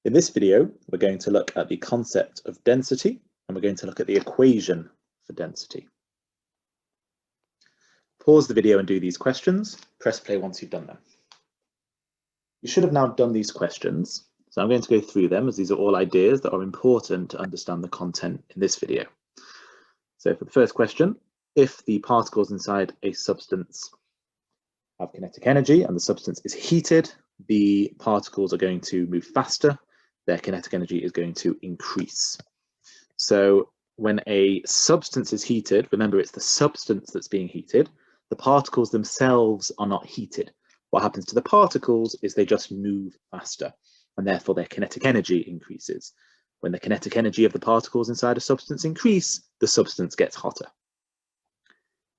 In this video, we're going to look at the concept of density, and we're going to look at the equation for density. Pause the video and do these questions. Press play once you've done them. You should have now done these questions, so I'm going to go through them as these are all ideas that are important to understand the content in this video. So for the first question, if the particles inside a substance have kinetic energy and the substance is heated, the particles are going to move faster, their kinetic energy is going to increase. So when a substance is heated, remember it's the substance that's being heated, the particles themselves are not heated. What happens to the particles is they just move faster, and therefore their kinetic energy increases. When the kinetic energy of the particles inside a substance increase, the substance gets hotter.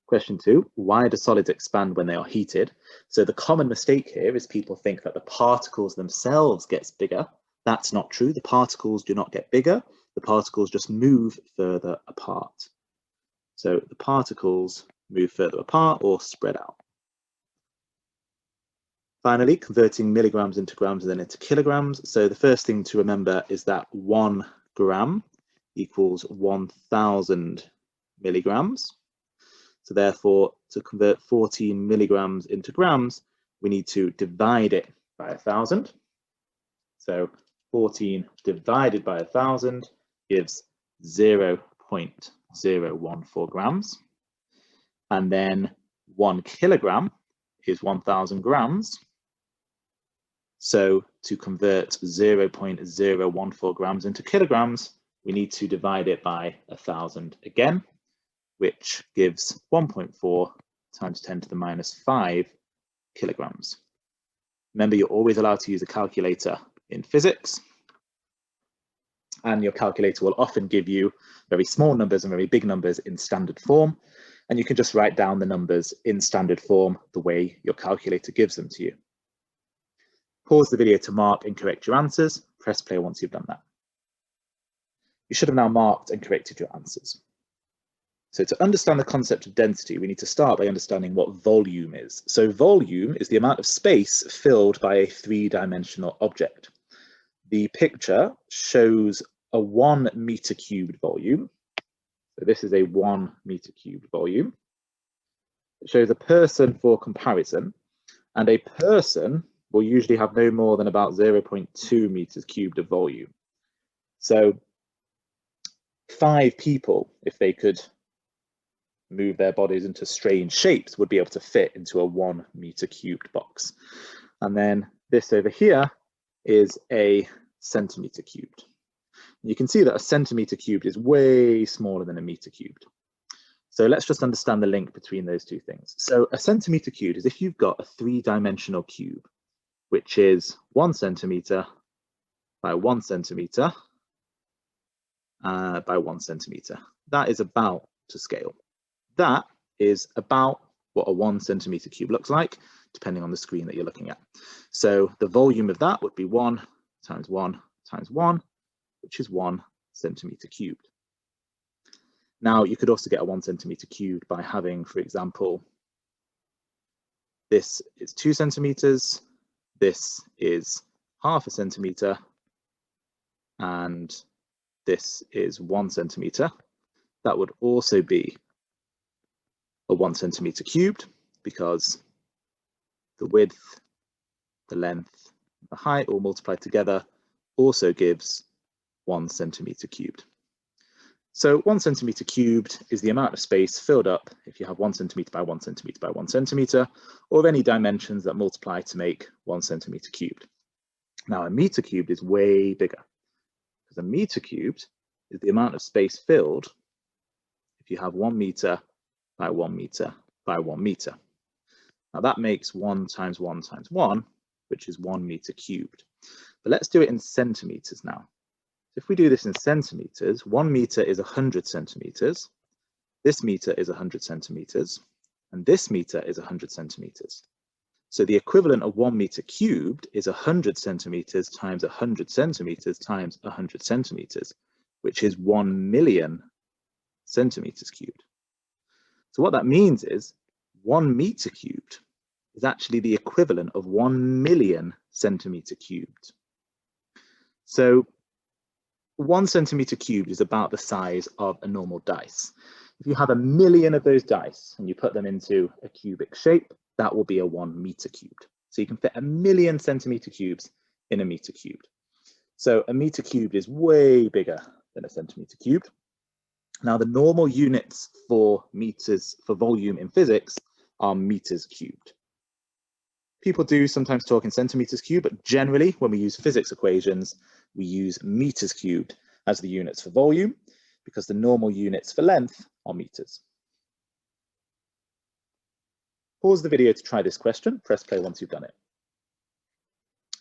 Question 2, why do solids expand when they are heated? So the common mistake here is people think that the particles themselves get bigger. That's not true. The particles do not get bigger. The particles just move further apart. So the particles move further apart or spread out. Finally, converting milligrams into grams and then into kilograms. So the first thing to remember is that 1 gram equals 1,000 milligrams. So therefore, to convert 14 milligrams into grams, we need to divide it by 1,000. So 14 divided by 1,000 gives 0.014 grams. And then 1 kilogram is 1,000 grams. So to convert 0.014 grams into kilograms, we need to divide it by 1,000 again, which gives 1.4 times 10 to the minus 5 kilograms. Remember, you're always allowed to use a calculator in physics, and your calculator will often give you very small numbers and very big numbers in standard form, and you can just write down the numbers in standard form the way your calculator gives them to you. Pause the video to mark and correct your answers. Press play once you've done that. You should have now marked and corrected your answers. So to understand the concept of density, we need to start by understanding what volume is. So volume is the amount of space filled by a three-dimensional object. The picture shows a 1 meter cubed volume. So this is a 1 meter cubed volume. It shows a person for comparison, and a person will usually have no more than about 0.2 meters cubed of volume. So 5 people, if they could move their bodies into strange shapes, would be able to fit into a 1 meter cubed box. And then this over here is a centimeter cubed. You can see that a centimeter cubed is way smaller than a meter cubed. So let's just understand the link between those two things. So a centimeter cubed is if you've got a three-dimensional cube, which is 1 centimeter by 1 centimeter by 1 centimeter. That is about to scale. That is about what a 1 centimeter cube looks like, depending on the screen that you're looking at. So the volume of that would be 1 times 1 times 1, which is 1 centimeter cubed. Now, you could also get a 1 centimeter cubed by having, for example, this is 2 centimeters, this is half a centimeter, and this is 1 centimeter. That would also be a 1 centimeter cubed, because the width, the length, the height all multiplied together also gives 1 centimeter cubed. So 1 centimeter cubed is the amount of space filled up if you have 1 centimeter by 1 centimeter by 1 centimeter, or of any dimensions that multiply to make 1 centimeter cubed. Now a meter cubed is way bigger, because a meter cubed is the amount of space filled if you have 1 meter by 1 meter by 1 meter. Now that makes 1 times 1 times 1, which is 1 meter cubed. But let's do it in centimeters now. If we do this in centimeters, 1 meter is 100 centimeters, this meter is 100 centimeters, and this meter is 100 centimeters. So the equivalent of 1 meter cubed is 100 centimeters times 100 centimeters times 100 centimeters, which is 1 million centimeters cubed. So what that means is 1 meter cubed is actually the equivalent of 1 million centimeter cubed. So 1 centimeter cubed is about the size of a normal dice. If you have 1,000,000 of those dice and you put them into a cubic shape, that will be a 1 meter cubed. So you can fit 1,000,000 centimeter cubes in a meter cubed. So a meter cubed is way bigger than a centimeter cubed. Now the normal units for meters for volume in physics are meters cubed. People do sometimes talk in centimeters cubed, but generally when we use physics equations, we use meters cubed as the units for volume because the normal units for length are meters. Pause the video to try this question. Press play once you've done it.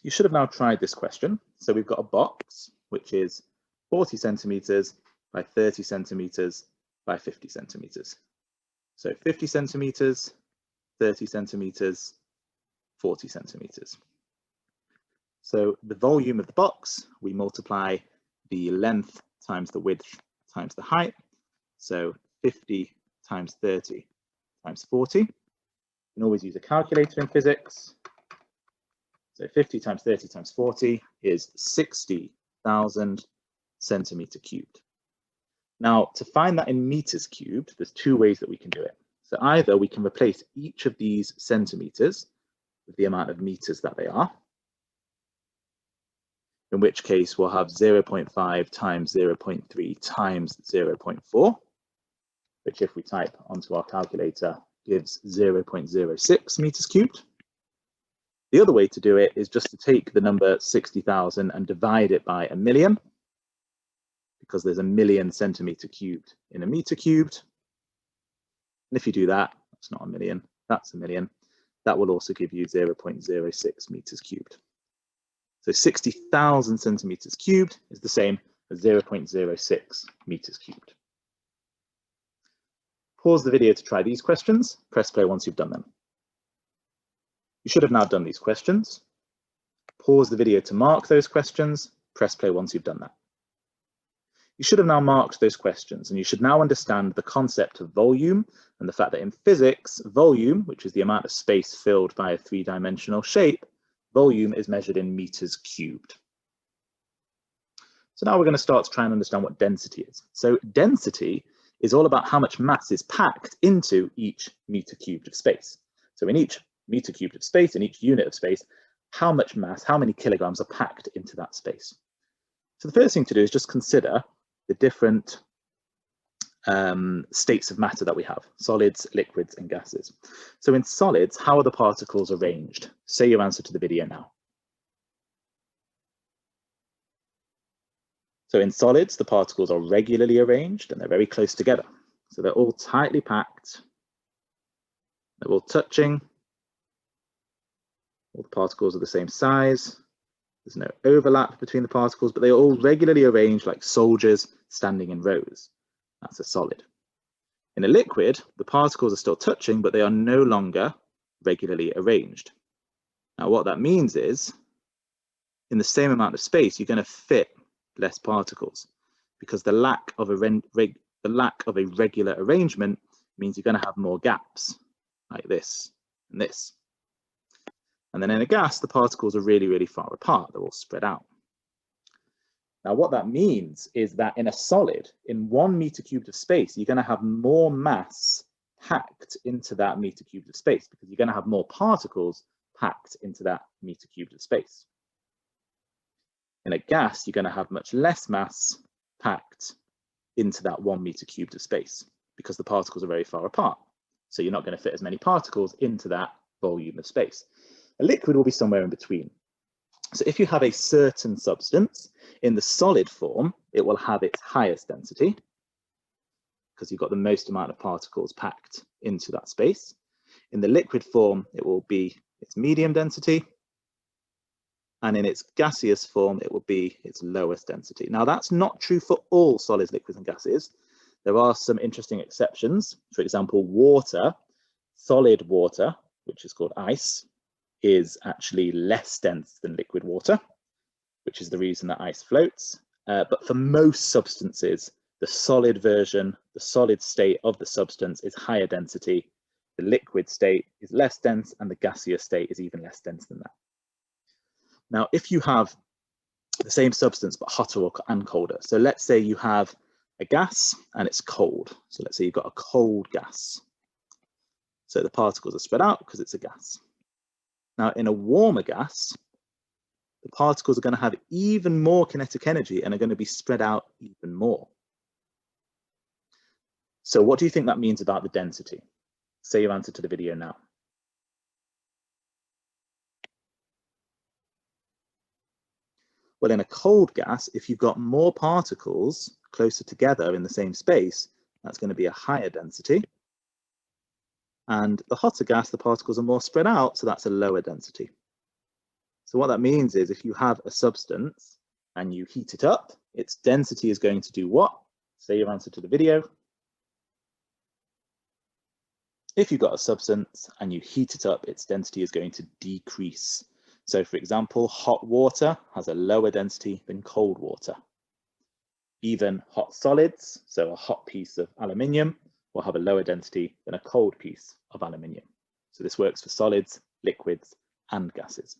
You should have now tried this question. So we've got a box, which is 40 centimeters by 30 centimeters by 50 centimeters. So 50 centimeters, 30 centimeters, 40 centimeters. So the volume of the box, we multiply the length times the width times the height. So 50 times 30 times 40. You can always use a calculator in physics. So 50 times 30 times 40 is 60,000 centimeter cubed. Now, to find that in meters cubed, there's 2 ways that we can do it. So either we can replace each of these centimeters with the amount of meters that they are, in which case we'll have 0.5 times 0.3 times 0.4, which if we type onto our calculator gives 0.06 meters cubed. The other way to do it is just to take the number 60,000 and divide it by 1,000,000, because there's 1,000,000 centimeter cubed in a meter cubed. And if you do that, that's not 1,000,000, that's 1,000,000. That will also give you 0.06 meters cubed. So 60,000 centimeters cubed is the same as 0.06 meters cubed. Pause the video to try these questions. Press play once you've done them. You should have now done these questions. Pause the video to mark those questions. Press play once you've done that. You should have now marked those questions, and you should now understand the concept of volume and the fact that in physics, volume, which is the amount of space filled by a 3-dimensional shape, volume is measured in meters cubed. So now we're going to start to try and understand what density is. So density is all about how much mass is packed into each meter cubed of space. So in each meter cubed of space, in each unit of space, how much mass, how many kilograms are packed into that space. So the first thing to do is just consider the different states of matter that we have: solids, liquids, and gases. So in solids, how are the particles arranged? Say your answer to the video now. So in solids, the particles are regularly arranged and they're very close together. So they're all tightly packed, they're all touching, all the particles are the same size. There's no overlap between the particles, but they are all regularly arranged like soldiers standing in rows. That's a solid. In a liquid, the particles are still touching, but they are no longer regularly arranged. Now, what that means is, in the same amount of space, you're going to fit less particles, because the lack of a regular arrangement means you're going to have more gaps, like this and this. And then in a gas, the particles are really, really far apart. They're all spread out. Now, what that means is that in a solid, in 1 meter cubed of space, you're going to have more mass packed into that meter cubed of space, because you're going to have more particles packed into that meter cubed of space. In a gas, you're going to have much less mass packed into that 1 meter cubed of space, because the particles are very far apart. So you're not going to fit as many particles into that volume of space. A liquid will be somewhere in between. So if you have a certain substance, in the solid form, it will have its highest density, because you've got the most amount of particles packed into that space. In the liquid form, it will be its medium density, and in its gaseous form, it will be its lowest density. Now, that's not true for all solids, liquids, and gases. There are some interesting exceptions. For example, water, solid water, which is called ice, is actually less dense than liquid water, which is the reason that ice floats. But for most substances, the solid version, the solid state of the substance is higher density. The liquid state is less dense, and the gaseous state is even less dense than that. Now, if you have the same substance but hotter and colder. So let's say you have a gas and it's cold. So let's say you've got a cold gas. So the particles are spread out because it's a gas. Now in a warmer gas, the particles are going to have even more kinetic energy and are going to be spread out even more. So what do you think that means about the density? Say your answer to the video now. Well, in a cold gas, if you've got more particles closer together in the same space, that's going to be a higher density. And the hotter gas, the particles are more spread out, so that's a lower density. So what that means is if you have a substance and you heat it up, its density is going to do what? Say your answer to the video. If you've got a substance and you heat it up, its density is going to decrease. So for example, hot water has a lower density than cold water. Even hot solids, so a hot piece of aluminium, will have a lower density than a cold piece of aluminium. So this works for solids, liquids, and gases.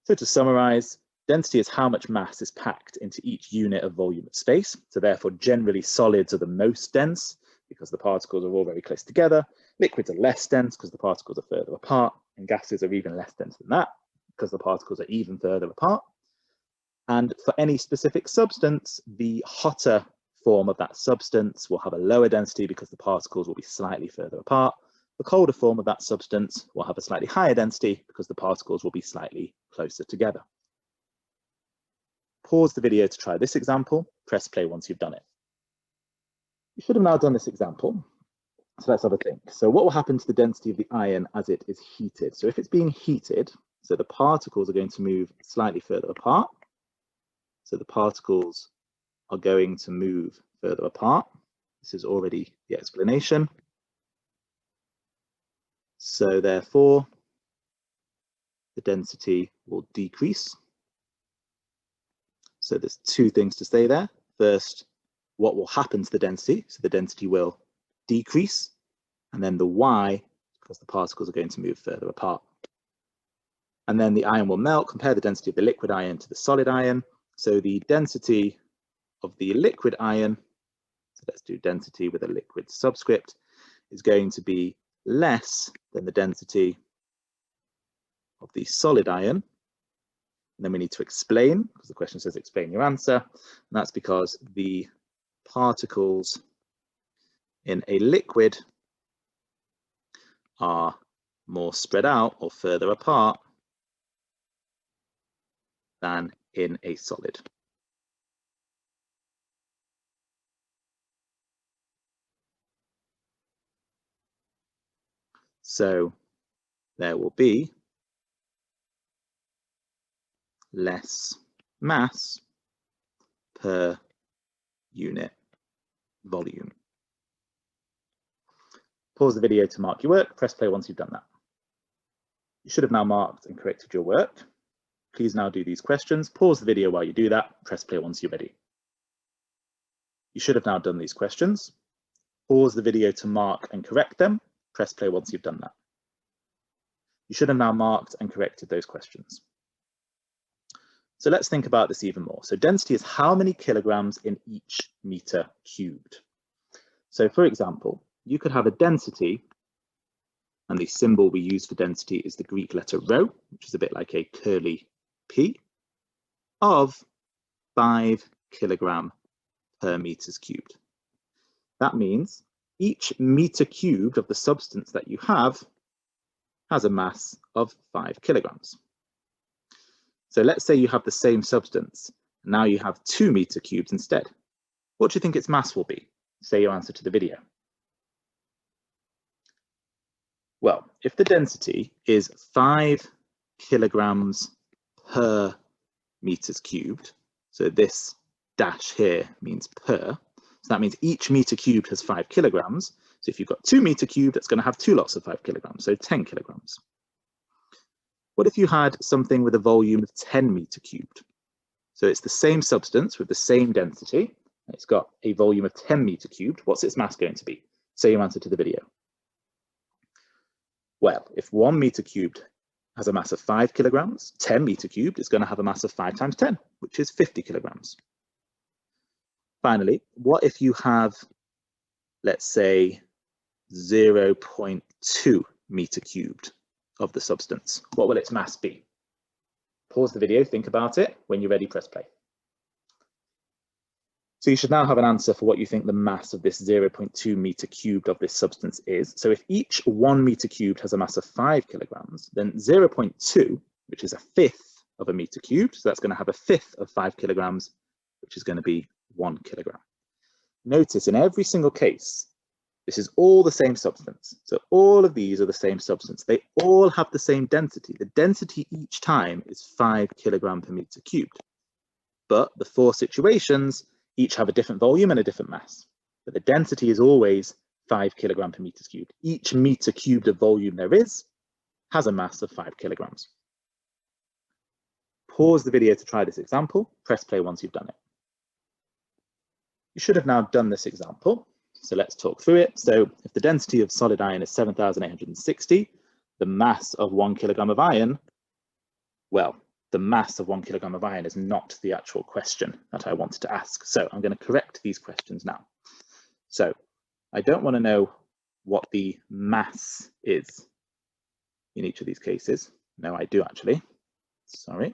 So to summarize, density is how much mass is packed into each unit of volume of space. So therefore, generally solids are the most dense because the particles are all very close together. Liquids are less dense because the particles are further apart, and gases are even less dense than that because the particles are even further apart. And for any specific substance, the hotter form of that substance will have a lower density because the particles will be slightly further apart. The colder form of that substance will have a slightly higher density because the particles will be slightly closer together. Pause the video to try this example. Press play once you've done it. You should have now done this example. So let's have a think. So what will happen to the density of the iron as it is heated? So if it's being heated, so the particles are going to move slightly further apart. So the particles are going to move further apart. This is already the explanation. So therefore, the density will decrease. So there's two things to say there. First, what will happen to the density? So the density will decrease, and then the y, because the particles are going to move further apart. And then the iron will melt. Compare the density of the liquid iron to the solid iron. So the density of the liquid iron, so let's do density with a liquid subscript, is going to be less than the density of the solid iron. And then we need to explain, because the question says explain your answer. And that's because the particles in a liquid are more spread out or further apart than in a solid. So there will be less mass per unit volume. Pause the video to mark your work. Press play once you've done that. You should have now marked and corrected your work. Please now do these questions. Pause the video while you do that. Press play once you're ready. You should have now done these questions. Pause the video to mark and correct them. Press play once you've done that. You should have now marked and corrected those questions. So let's think about this even more. So density is how many kilograms in each meter cubed. So for example, you could have a density, and the symbol we use for density is the Greek letter rho, which is a bit like a curly P, of 5 kilogram per meters cubed. That means each meter cubed of the substance that you have has a mass of 5 kilograms. So let's say you have the same substance. Now you have 2 meter cubes instead. What do you think its mass will be? Say your answer to the video. Well, if the density is 5 kilograms per meters cubed, so this dash here means per, so that means each meter cubed has 5 kilograms. So if you've got 2 meter cubed, that's going to have 2 lots of 5 kilograms, so 10 kilograms. What if you had something with a volume of 10 meter cubed? So it's the same substance with the same density. It's got a volume of 10 meter cubed. What's its mass going to be? Say your answer to the video. Well, if 1 meter cubed has a mass of 5 kilograms, 10 meter cubed is going to have a mass of 5 times 10, which is 50 kilograms. Finally, what if you have, let's say, 0.2 meter cubed of the substance? What will its mass be? Pause the video, think about it. When you're ready, press play. So you should now have an answer for what you think the mass of this 0.2 meter cubed of this substance is. So if each 1 meter cubed has a mass of 5 kilograms, then 0.2, which is a fifth of a meter cubed, so that's going to have a fifth of 5 kilograms, which is going to be 1 kilogram. Notice in every single case, this is all the same substance. So all of these are the same substance. They all have the same density. The density each time is 5 kilogram per meter cubed. But the 4 situations each have a different volume and a different mass. But the density is always 5 kilogram per meter cubed. Each meter cubed of volume there is has a mass of 5 kilograms. Pause the video to try this example. Press play once you've done it. You should have now done this example. So let's talk through it. So if the density of solid iron is 7,860, the mass of 1 kilogram of iron, well, the mass of 1 kilogram of iron is not the actual question that I wanted to ask. So I'm going to correct these questions now. So I don't want to know what the mass is in each of these cases. No, I do actually. Sorry.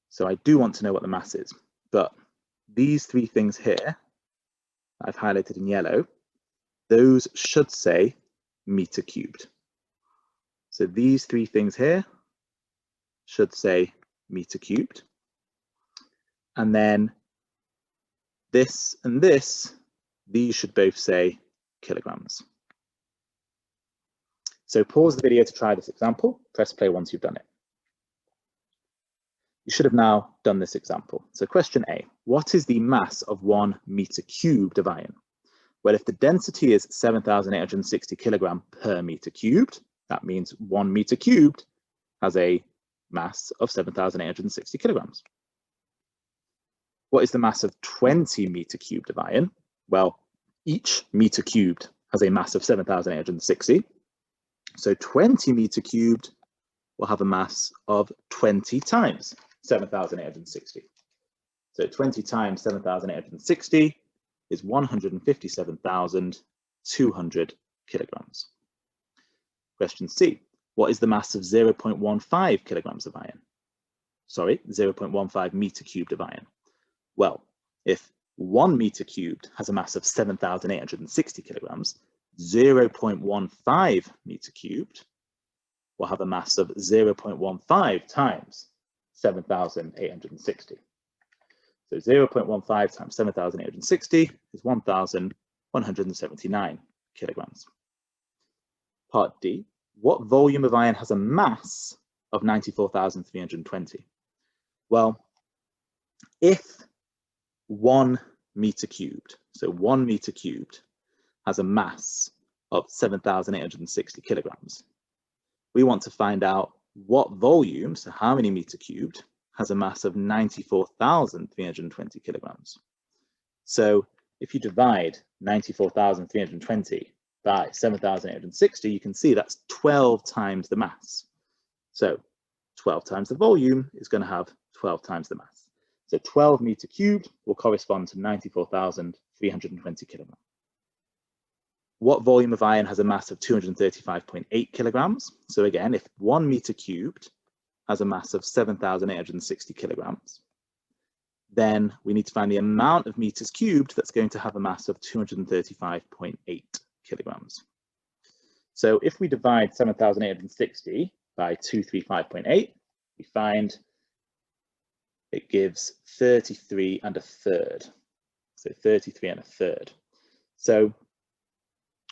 So I do want to know what the mass is, but these 3 things here I've highlighted in yellow, those should say meter cubed. So these 3 things here should say meter cubed. And then this and this, these should both say kilograms. So pause the video to try this example. Press play once you've done it. You should have now done this example. So question A, what is the mass of 1 meter cubed of iron? Well, if the density is 7,860 kilogram per meter cubed, that means 1 meter cubed has a mass of 7,860 kilograms. What is the mass of 20 meter cubed of iron? Well, each meter cubed has a mass of 7,860. So 20 meter cubed will have a mass of 20 times 7,860. So 20 times 7,860 is 157,200 kilograms. Question C, what is the mass of 0.15 kilograms of iron? Sorry, 0.15 meter cubed of iron. Well, if 1 meter cubed has a mass of 7,860 kilograms, 0.15 meter cubed will have a mass of 0.15 times 7,860. So 0.15 times 7,860 is 1,179 kilograms. Part D, what volume of iron has a mass of 94,320? Well, if 1 meter cubed, so 1 meter cubed has a mass of 7,860 kilograms, we want to find out what volume, so how many meter cubed, has a mass of 94,320 kilograms. So if you divide 94,320 by 7,860, you can see that's 12 times the mass. So 12 times the volume is going to have 12 times the mass. So 12 meter cubed will correspond to 94,320 kilograms. What volume of iron has a mass of 235.8 kilograms? So again, if 1 meter cubed has a mass of 7,860 kilograms, then we need to find the amount of meters cubed that's going to have a mass of 235.8 kilograms. So if we divide 7,860 by 235.8, we find it gives 33 and a third. So 33 and a third. So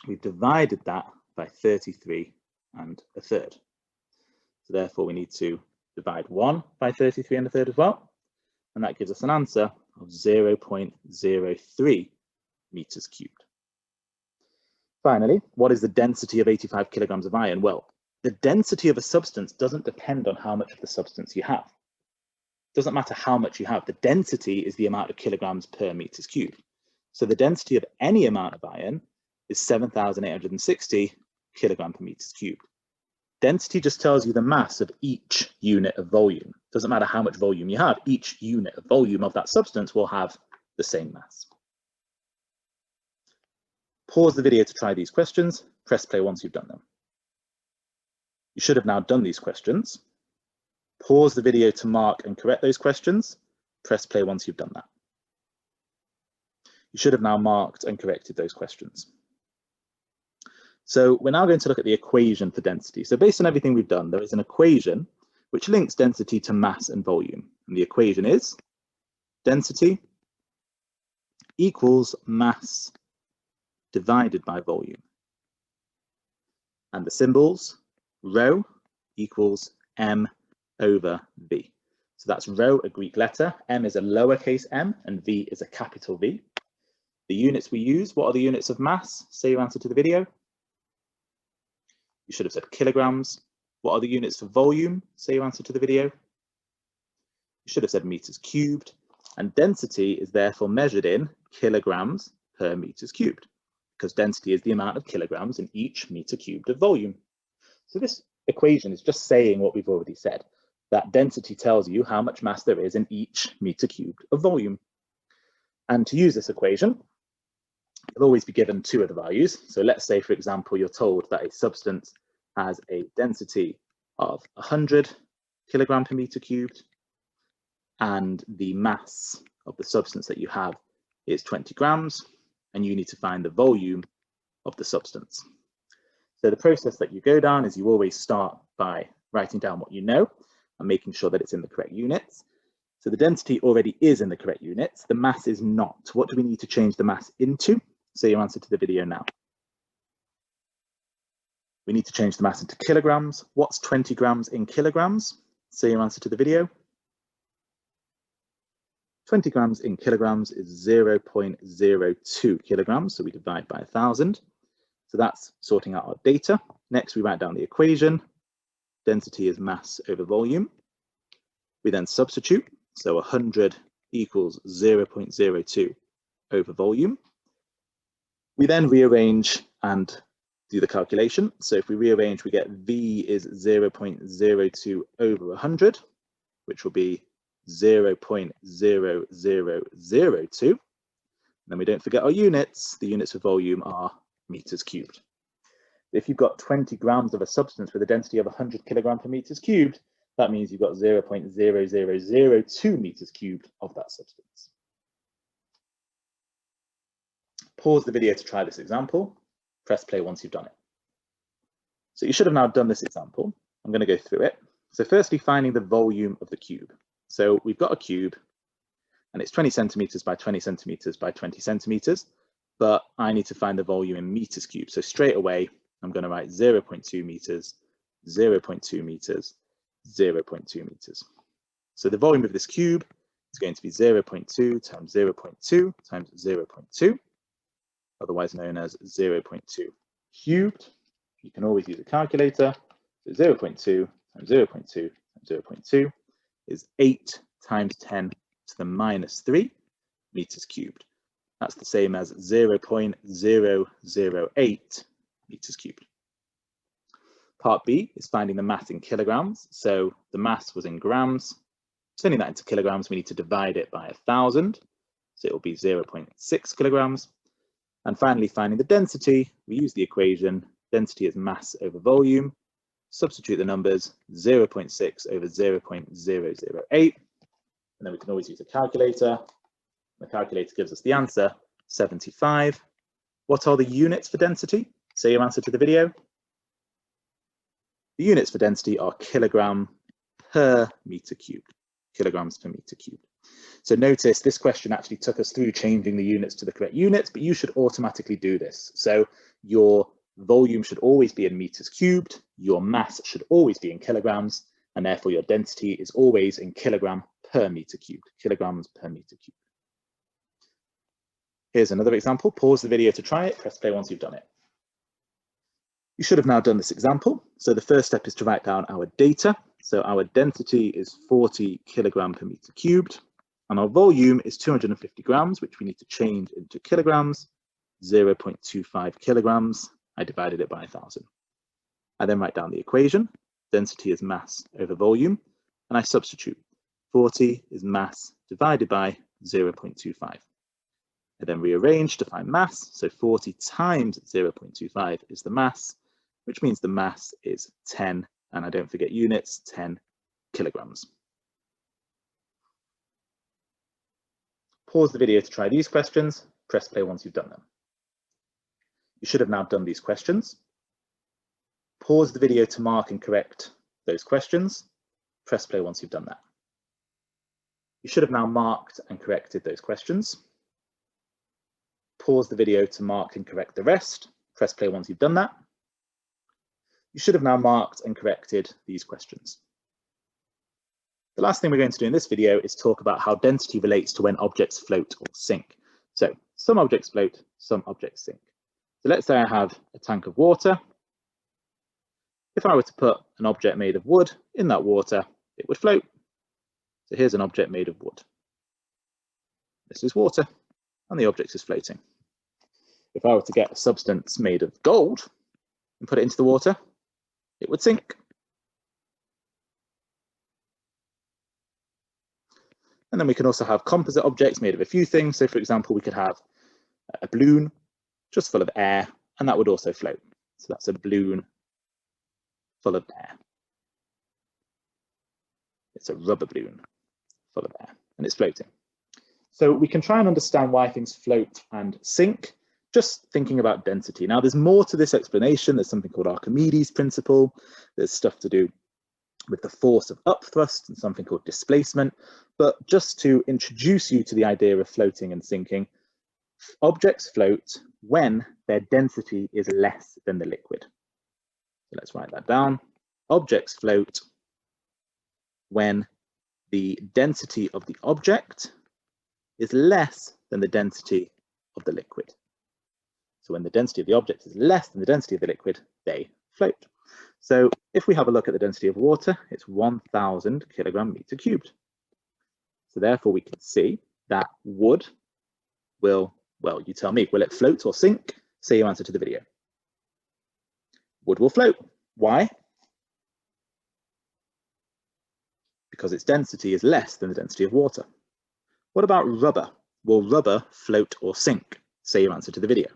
we've divided that by 33 and a third. So therefore we need to divide 1 by 33 and a third as well. And that gives us an answer of 0.03 meters cubed. Finally, what is the density of 85 kilograms of iron? Well, the density of a substance doesn't depend on how much of the substance you have. It doesn't matter how much you have. The density is the amount of kilograms per meters cubed. So the density of any amount of iron is 7,860 kilogram per meters cubed. Density just tells you the mass of each unit of volume. Doesn't matter how much volume you have, each unit of volume of that substance will have the same mass. Pause the video to try these questions. Press play once you've done them. You should have now done these questions. Pause the video to mark and correct those questions. Press play once you've done that. You should have now marked and corrected those questions. So we're now going to look at the equation for density. So based on everything we've done, there is an equation which links density to mass and volume. And the equation is density equals mass divided by volume. And the symbols, rho equals m over v. So that's rho, a Greek letter, m is a lowercase m, and v is a capital V. The units we use, what are the units of mass? Say your answer to the video. You should have said kilograms. What are the units for volume? Say your answer to the video. You should have said meters cubed. And density is therefore measured in kilograms per meters cubed, because density is the amount of kilograms in each meter cubed of volume. So this equation is just saying what we've already said, that density tells you how much mass there is in each meter cubed of volume. And to use this equation, you'll always be given two of the values. So let's say, for example, you're told that a substance has a density of 100 kilogram per meter cubed, and the mass of the substance that you have is 20 grams, and you need to find the volume of the substance. So the process that you go down is you always start by writing down what you know and making sure that it's in the correct units. So the density already is in the correct units. The mass is not. What do we need to change the mass into? Say your answer to the video now. We need to change the mass into kilograms. What's 20 grams in kilograms? Say your answer to the video. 20 grams in kilograms is 0.02 kilograms, so we divide by 1,000. So that's sorting out our data. Next, we write down the equation. Density is mass over volume. We then substitute, so 100 equals 0.02 over volume. We then rearrange and do the calculation. So if we rearrange, we get V is 0.02 over 100, which will be 0.0002. And then we don't forget our units. The units of volume are meters cubed. If you've got 20 grams of a substance with a density of 100 kilogram per meters cubed, that means you've got 0.0002 meters cubed of that substance. Pause the video to try this example. Press play once you've done it. So you should have now done this example. I'm going to go through it. So firstly, finding the volume of the cube. So we've got a cube and it's 20 centimeters by 20 centimeters by 20 centimeters, but I need to find the volume in meters cubed. So straight away, I'm going to write 0.2 meters, 0.2 meters, 0.2 meters. So the volume of this cube is going to be 0.2 times 0.2 times 0.2, otherwise known as 0.2 cubed. You can always use a calculator. So 0.2 times 0.2 times 0.2 is 8 times 10 to the minus 3 meters cubed. That's the same as 0.008 meters cubed. Part B is finding the mass in kilograms. So the mass was in grams. Turning that into kilograms, we need to divide it by 1,000. So it will be 0.6 kilograms. And finally, finding the density, we use the equation. Density is mass over volume. Substitute the numbers, 0.6 over 0.008. And then we can always use a calculator. The calculator gives us the answer, 75. What are the units for density? Say your answer to the video. The units for density are kilogram per meter cubed, kilograms per meter cubed. So notice this question actually took us through changing the units to the correct units, but you should automatically do this. So your volume should always be in meters cubed, your mass should always be in kilograms, and therefore your density is always in kilogram per meter cubed, kilograms per meter cubed. Here's another example. Pause the video to try it, press play once you've done it. You should have now done this example. So the first step is to write down our data. So our density is 40 kilogram per meter cubed, and our volume is 250 grams, which we need to change into kilograms, 0.25 kilograms. I divided it by 1,000. I then write down the equation. Density is mass over volume, and I substitute. 40 is mass divided by 0.25. I then rearrange to find mass, so 40 times 0.25 is the mass, which means the mass is 10, and I don't forget units, 10 kilograms. Pause the video to try these questions. Press play once you've done them. You should have now done these questions. Pause the video to mark and correct those questions. Press play once you've done that. You should have now marked and corrected those questions. Pause the video to mark and correct the rest. Press play once you've done that. You should have now marked and corrected these questions. The last thing we're going to do in this video is talk about how density relates to when objects float or sink. So some objects float, some objects sink. So let's say I have a tank of water. If I were to put an object made of wood in that water, it would float. So here's an object made of wood. This is water, and the object is floating. If I were to get a substance made of gold and put it into the water, it would sink. And then we can also have composite objects made of a few things. So for example, we could have a balloon just full of air, and that would also float. So that's a balloon full of air. It's a rubber balloon full of air, and it's floating. So we can try and understand why things float and sink, just thinking about density. Now there's more to this explanation. There's something called Archimedes' principle. There's stuff to do with the force of upthrust and something called displacement. But just to introduce you to the idea of floating and sinking, objects float when their density is less than the liquid. So let's write that down. Objects float when the density of the object is less than the density of the liquid. So when the density of the object is less than the density of the liquid, they float. So if we have a look at the density of water, it's 1,000 kilogram meter cubed. So therefore we can see that wood will, well, you tell me, will it float or sink? Say your answer to the video. Wood will float. Why? Because its density is less than the density of water. What about rubber? Will rubber float or sink? Say your answer to the video.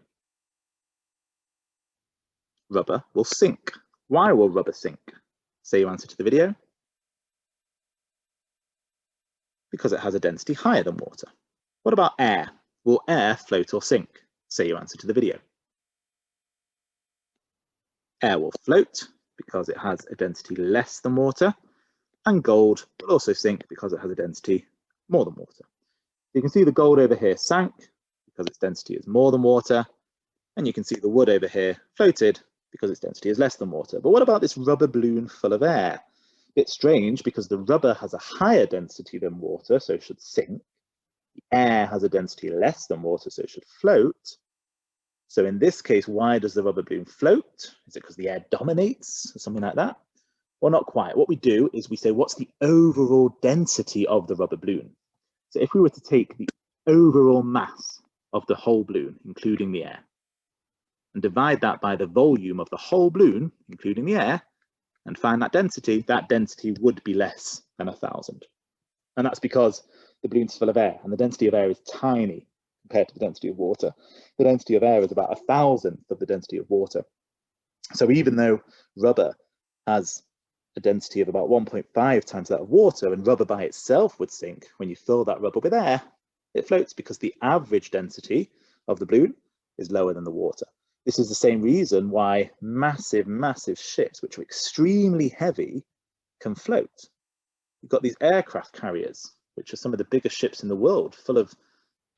Rubber will sink. Why will rubber sink? Say your answer to the video. Because it has a density higher than water. What about air? Will air float or sink? Say your answer to the video. Air will float because it has a density less than water, and gold will also sink because it has a density more than water. You can see the gold over here sank because its density is more than water, and you can see the wood over here floated because its density is less than water. But what about this rubber balloon full of air? It's strange because the rubber has a higher density than water, so it should sink. The air has a density less than water, so it should float. So in this case, why does the rubber balloon float? Is it because the air dominates or something like that? Well, not quite. What we do is we say, what's the overall density of the rubber balloon? So if we were to take the overall mass of the whole balloon, including the air, and divide that by the volume of the whole balloon, including the air, and find that density would be less than 1,000. And that's because the balloon's full of air, and the density of air is tiny compared to the density of water. The density of air is about 1,000th of the density of water. So even though rubber has a density of about 1.5 times that of water, and rubber by itself would sink, when you fill that rubber with air, it floats because the average density of the balloon is lower than the water. This is the same reason why massive, massive ships, which are extremely heavy, can float. You've got these aircraft carriers, which are some of the biggest ships in the world, full of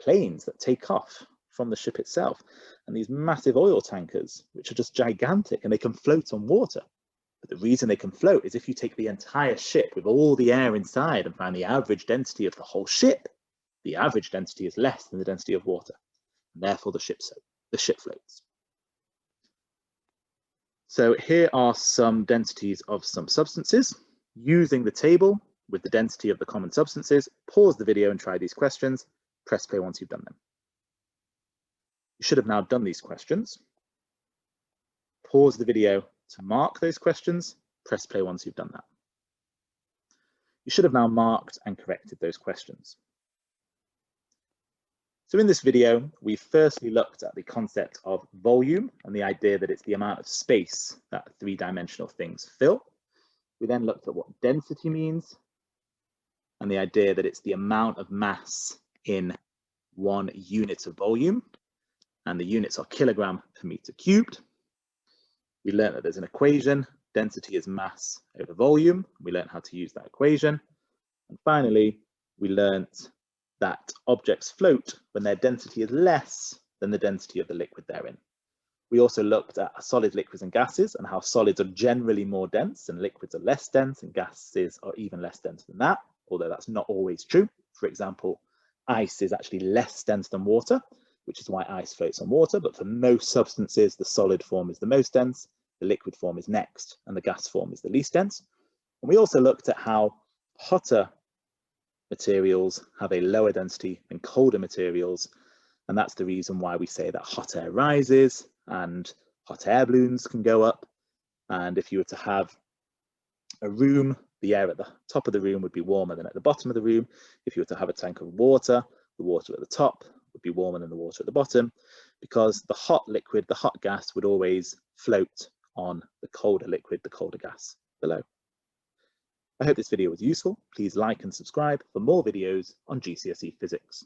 planes that take off from the ship itself, and these massive oil tankers, which are just gigantic, and they can float on water. But the reason they can float is if you take the entire ship with all the air inside and find the average density of the whole ship, the average density is less than the density of water, and therefore the ship floats. So here are some densities of some substances. Using the table with the density of the common substances, pause the video and try these questions. Press play once you've done them. You should have now done these questions. Pause the video to mark those questions, press play once you've done that. You should have now marked and corrected those questions. So in this video, we firstly looked at the concept of volume and the idea that it's the amount of space that three-dimensional things fill. We then looked at what density means and the idea that it's the amount of mass in 1 unit of volume, and the units are kilogram per meter cubed. We learned that there's an equation, density is mass over volume. We learned how to use that equation. And finally, we learned that objects float when their density is less than the density of the liquid they're in. We also looked at solid, liquids and gases and how solids are generally more dense and liquids are less dense and gases are even less dense than that, although that's not always true. For example, ice is actually less dense than water, which is why ice floats on water, but for most substances, the solid form is the most dense, the liquid form is next, and the gas form is the least dense. And we also looked at how hotter materials have a lower density than colder materials, and that's the reason why we say that hot air rises and hot air balloons can go up. And if you were to have a room, the air at the top of the room would be warmer than at the bottom of the room. If you were to have a tank of water, the water at the top would be warmer than the water at the bottom, because the hot liquid, the hot gas would always float on the colder liquid, the colder gas below. I hope this video was useful. Please like and subscribe for more videos on GCSE physics.